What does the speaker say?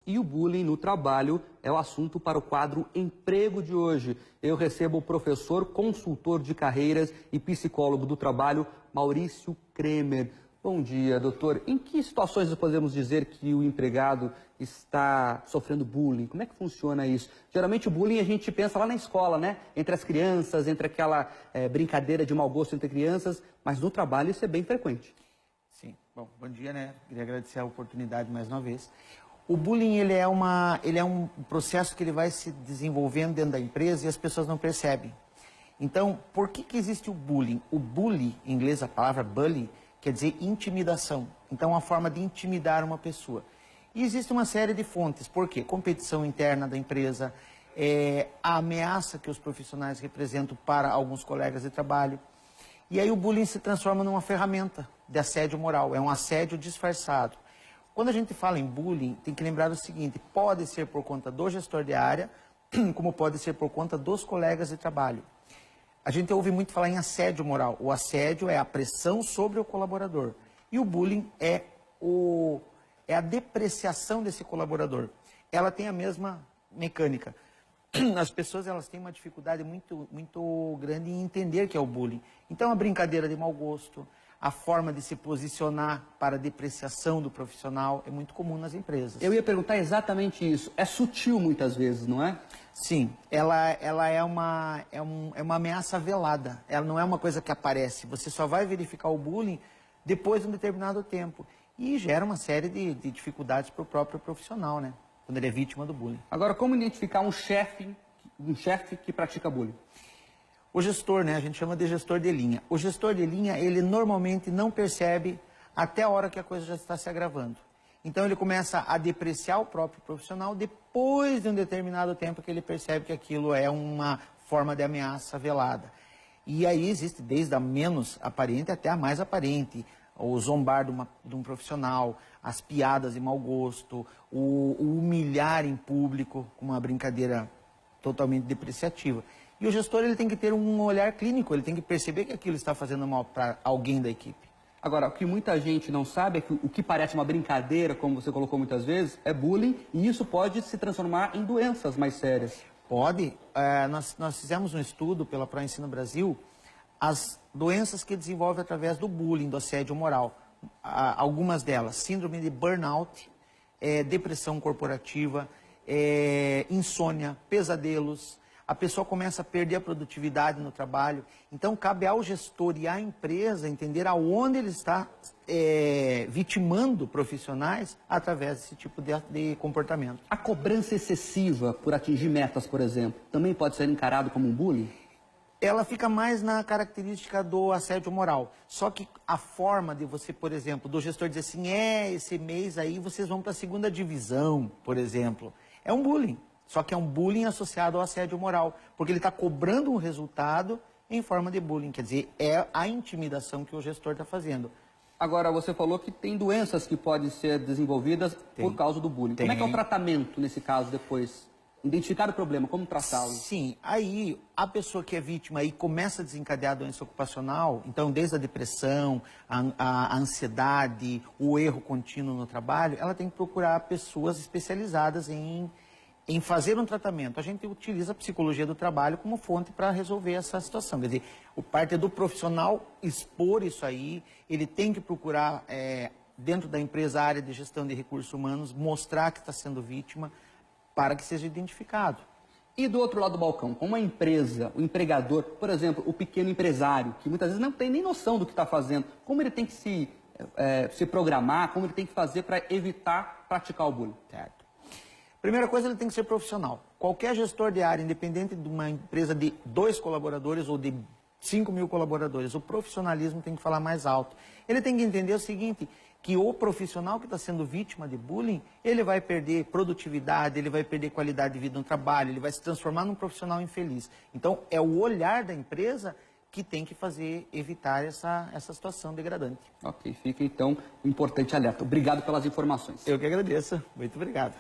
E o bullying no trabalho é o assunto para o quadro Emprego de hoje. Eu recebo o professor, consultor de carreiras e psicólogo do trabalho, Maurício Kremer. Bom dia, doutor. Em que situações nós podemos dizer que o empregado está sofrendo bullying? Como é que funciona isso? Geralmente o bullying a gente pensa lá na escola, né? Entre as crianças, entre aquela brincadeira de mau gosto entre crianças, mas no trabalho isso é bem frequente. Sim. Bom dia, né? Queria agradecer a oportunidade mais uma vez. O bullying, ele é um processo que ele vai se desenvolvendo dentro da empresa e as pessoas não percebem. Então, por que existe o bullying? O bully, em inglês a palavra bully, quer dizer intimidação. Então, é uma forma de intimidar uma pessoa. E existe uma série de fontes. Por quê? Competição interna da empresa, a ameaça que os profissionais representam para alguns colegas de trabalho. E aí o bullying se transforma numa ferramenta de assédio moral. É um assédio disfarçado. Quando a gente fala em bullying, tem que lembrar o seguinte: pode ser por conta do gestor de área, como pode ser por conta dos colegas de trabalho. A gente ouve muito falar em assédio moral. O assédio é a pressão sobre o colaborador. E o bullying é a depreciação desse colaborador. Ela tem a mesma mecânica. As pessoas elas têm uma dificuldade muito grande em entender que é o bullying. Então, a brincadeira de mau gosto, a forma de se posicionar para a depreciação do profissional é muito comum nas empresas. Eu ia perguntar exatamente isso. É sutil muitas vezes, não é? Sim, ela é uma ameaça velada. Ela não é uma coisa que aparece. Você só vai verificar o bullying depois de um determinado tempo. E gera uma série de dificuldades para o próprio profissional, né? Quando ele é vítima do bullying. Agora, como identificar um chefe que pratica bullying? O gestor, né? A gente chama de gestor de linha. O gestor de linha, ele normalmente não percebe até a hora que a coisa já está se agravando. Então ele começa a depreciar o próprio profissional depois de um determinado tempo que ele percebe que aquilo é uma forma de ameaça velada. E aí existe desde a menos aparente até a mais aparente. O zombar de um profissional, as piadas de mau gosto, o humilhar em público com uma brincadeira totalmente depreciativa. E o gestor ele tem que ter um olhar clínico, ele tem que perceber que aquilo está fazendo mal para alguém da equipe. Agora, o que muita gente não sabe é que o que parece uma brincadeira, como você colocou muitas vezes, é bullying, e isso pode se transformar em doenças mais sérias. Pode. Nós fizemos um estudo pela ProEnsino Brasil, as doenças que desenvolve através do bullying, do assédio moral. Algumas delas, síndrome de burnout, depressão corporativa, insônia, pesadelos. A pessoa começa a perder a produtividade no trabalho. Então, cabe ao gestor e à empresa entender aonde ele está vitimando profissionais através desse tipo de comportamento. A cobrança excessiva por atingir metas, por exemplo, também pode ser encarado como um bullying? Ela fica mais na característica do assédio moral. Só que a forma de você, por exemplo, do gestor dizer assim, esse mês aí vocês vão para a segunda divisão, por exemplo, é um bullying. Só que é um bullying associado ao assédio moral, porque ele está cobrando um resultado em forma de bullying. Quer dizer, é a intimidação que o gestor está fazendo. Agora, você falou que tem doenças que podem ser desenvolvidas por causa do bullying. Como é que é o tratamento nesse caso depois? Identificar o problema, como tratá-lo? Sim, aí a pessoa que é vítima e começa a desencadear a doença ocupacional, então desde a depressão, a ansiedade, o erro contínuo no trabalho, ela tem que procurar pessoas especializadas em fazer um tratamento. A gente utiliza a psicologia do trabalho como fonte para resolver essa situação. Quer dizer, o parte é do profissional expor isso aí, ele tem que procurar, dentro da empresa, a área de gestão de recursos humanos, mostrar que está sendo vítima para que seja identificado. E do outro lado do balcão, como a empresa, o empregador, por exemplo, o pequeno empresário, que muitas vezes não tem nem noção do que está fazendo, como ele tem que se programar, como ele tem que fazer para evitar praticar o bullying? Certo. Primeira coisa, ele tem que ser profissional. Qualquer gestor de área, independente de uma empresa de 2 colaboradores ou de 5.000 colaboradores, o profissionalismo tem que falar mais alto. Ele tem que entender o seguinte, que o profissional que está sendo vítima de bullying, ele vai perder produtividade, ele vai perder qualidade de vida no trabalho, ele vai se transformar num profissional infeliz. Então, é o olhar da empresa que tem que evitar essa situação degradante. Ok, fica então um importante alerta. Obrigado pelas informações. Eu que agradeço. Muito obrigado.